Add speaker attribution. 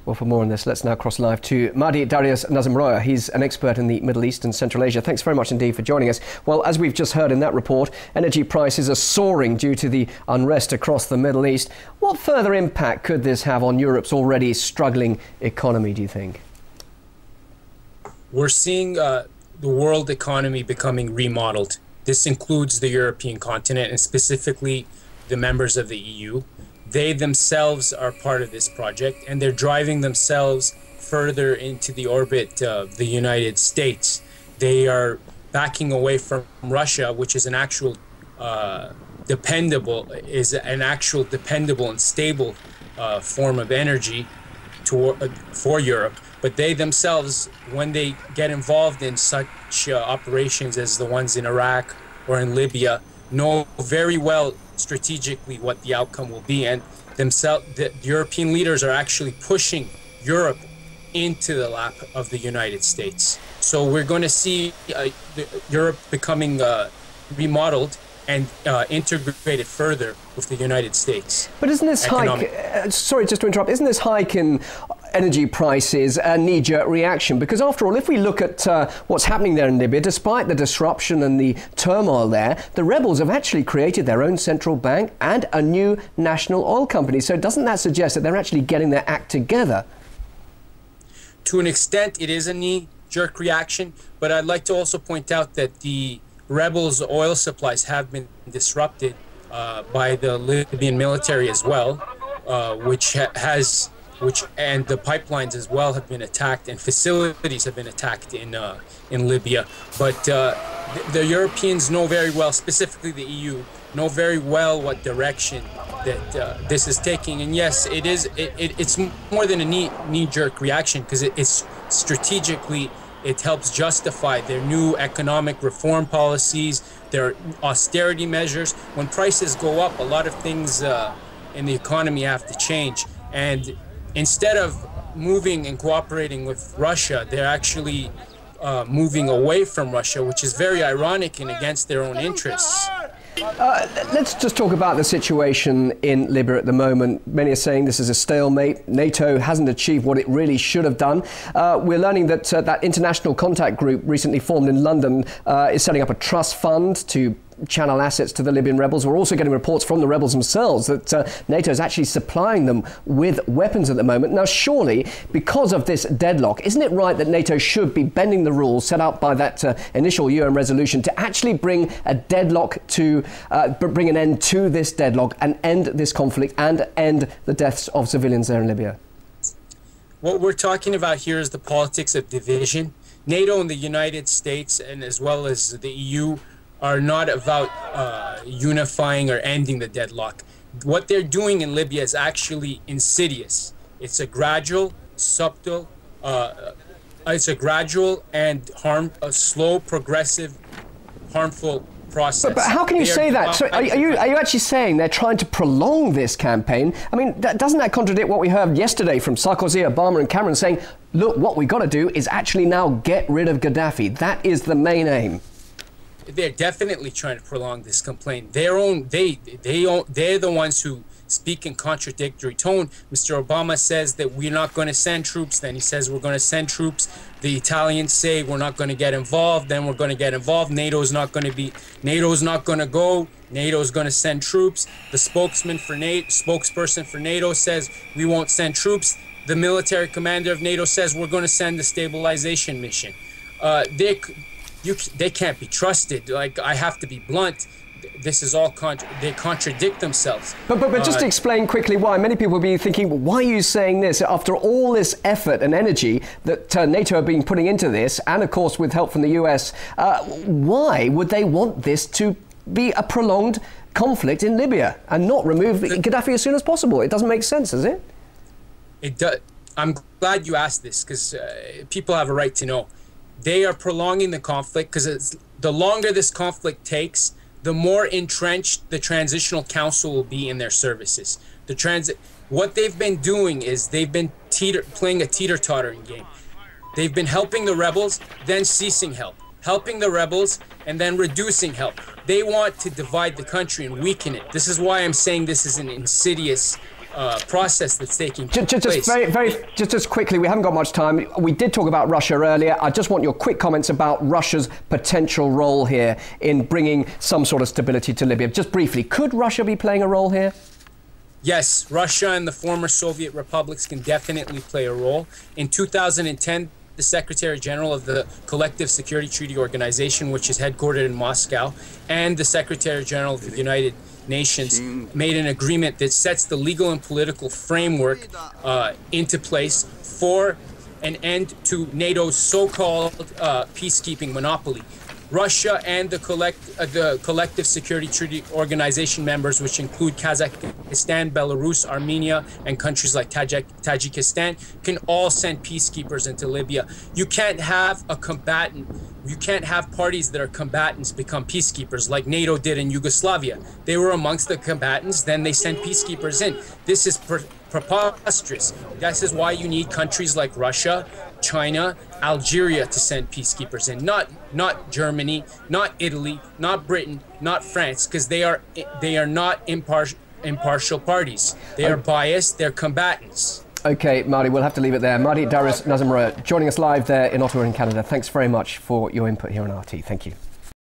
Speaker 1: Well, for more on this, let's now cross live to Mahdi Darius Nazimroya. He's an expert in the Middle East and Central Asia. Thanks very much indeed for joining us. Well, as we've just heard in that report, energy prices are soaring due to the unrest across the Middle East. What further impact could this have on Europe's already struggling economy, do you think?
Speaker 2: We're seeing the world economy becoming remodeled. This includes the European continent and specifically the members of the EU. They themselves are part of this project, and they're driving themselves further into the orbit of the United States. They are backing away from Russia, which is an actual dependable and stable form of energy for Europe. But they themselves, when they get involved in such operations as the ones in Iraq or in Libya, know very well strategically what the outcome will be, and the European leaders are actually pushing Europe into the lap of the United States. So we're going to see Europe becoming remodeled and integrated further with the United States.
Speaker 1: But isn't this hike, sorry just to interrupt, isn't this hike in energy prices a knee-jerk reaction? Because after all, if we look at what's happening there in Libya, despite the disruption and the turmoil there, the rebels have actually created their own central bank and a new national oil company. So doesn't that suggest that they're actually getting their act together?
Speaker 2: To an extent, it is a knee-jerk reaction, but I'd like to also point out that the rebels' oil supplies have been disrupted by the Libyan military as well, and the pipelines as well have been attacked, and facilities have been attacked in Libya. But the Europeans know very well, specifically the EU, know very well what direction that this is taking. And yes, it's more than a knee-jerk reaction, because it's strategically, it helps justify their new economic reform policies, their austerity measures. When prices go up, a lot of things in the economy have to change. And instead of moving and cooperating with Russia, they're actually moving away from Russia, which is very ironic and against their own interests.
Speaker 1: Let's just talk about the situation in Libya at the moment. Many are saying this is a stalemate. NATO hasn't achieved what it really should have done. We're learning that that international contact group recently formed in London is setting up a trust fund to channel assets to the Libyan rebels. We're also getting reports from the rebels themselves that NATO is actually supplying them with weapons at the moment. Now, surely, because of this deadlock, isn't it right that NATO should be bending the rules set out by that initial UN resolution to actually bring a deadlock to, bring an end to this deadlock and end this conflict and end the deaths of civilians there in Libya?
Speaker 2: What we're talking about here is the politics of division. NATO and the United States, and as well as the EU, are not about unifying or ending the deadlock. What they're doing in Libya is actually insidious. It's a gradual, subtle, it's a gradual and a slow, progressive, harmful process.
Speaker 1: But how can you say that? So are you actually saying they're trying to prolong this campaign? I mean, doesn't that contradict what we heard yesterday from Sarkozy, Obama and Cameron saying, look, what we've got to do is actually now get rid of Gaddafi. That is the main aim.
Speaker 2: They're definitely trying to prolong this campaign. They're the ones who speak in contradictory tone. Mr. Obama says that we're not going to send troops. Then he says we're going to send troops. The Italians say we're not going to get involved. Then we're going to get involved. NATO's not going to go. NATO's going to send troops. The spokesperson for NATO says we won't send troops. The military commander of NATO says we're going to send a stabilization mission. They can't be trusted. Like, I have to be blunt. This is all they contradict themselves.
Speaker 1: But just to explain quickly why. Many people will be thinking, well, why are you saying this after all this effort and energy that NATO have been putting into this, and of course with help from the US? Why would they want this to be a prolonged conflict in Libya and not remove Gaddafi as soon as possible? It doesn't make sense, does it?
Speaker 2: It does. I'm glad you asked this, because people have a right to know. They are prolonging the conflict because the longer this conflict takes, the more entrenched the Transitional Council will be in their services. What they've been doing is they've been playing a teeter-tottering game. They've been helping the rebels, then ceasing help. Helping the rebels, and then reducing help. They want to divide the country and weaken it. This is why I'm saying this is an insidious process that's taking
Speaker 1: place. Just quickly, we haven't got much time. We did talk about Russia earlier. I just want your quick comments about Russia's potential role here in bringing some sort of stability to Libya. Just briefly, could Russia be playing a role here?
Speaker 2: Yes, Russia and the former Soviet republics can definitely play a role. In 2010, the Secretary General of the Collective Security Treaty Organization, which is headquartered in Moscow, and the Secretary General of the United Nations made an agreement that sets the legal and political framework into place for an end to NATO's so-called peacekeeping monopoly. Russia and the Collective Security Treaty Organization members, which include Kazakhstan, Belarus, Armenia, and countries like Tajikistan, can all send peacekeepers into Libya. You can't have parties that are combatants become peacekeepers like NATO did in Yugoslavia. They were amongst the combatants, then they sent peacekeepers in. This is preposterous. This is why you need countries like Russia, China, Algeria to send peacekeepers in, not Germany, not Italy, not Britain, not France, because they are not impartial parties. They are biased. They're combatants.
Speaker 1: Okay, Marty, we'll have to leave it there. Marty Darius Nazamura joining us live there in Ottawa in Canada. Thanks very much for your input here on RT. Thank you.